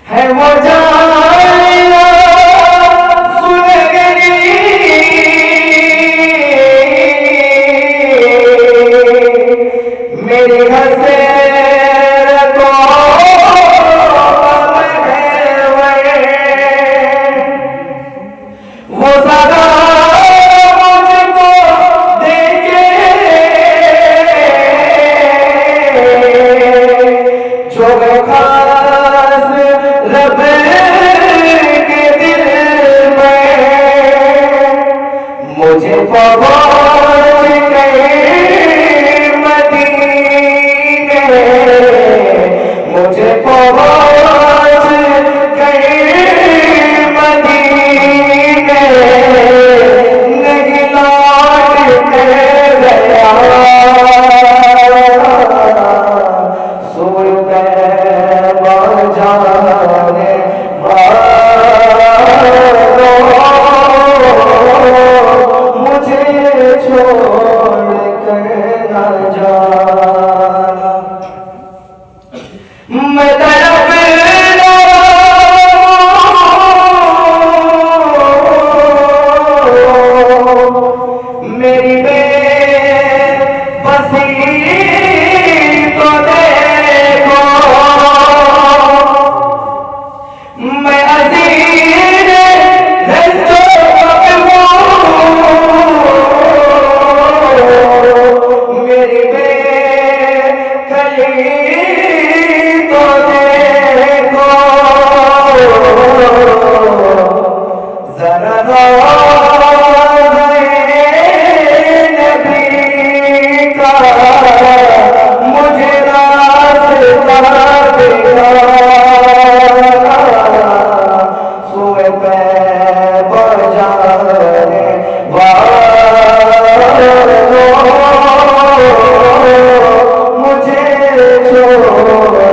है वो जाना सुन गई मेरी हंसे को वो सदा मुझको देखे जो खास रब के दिल में मुझे पहुंच गए मदीने मुझे पहुंच गए मदीने नहीं लौट के गया सोए जाने मुझे छोड़ कर न जाना मैं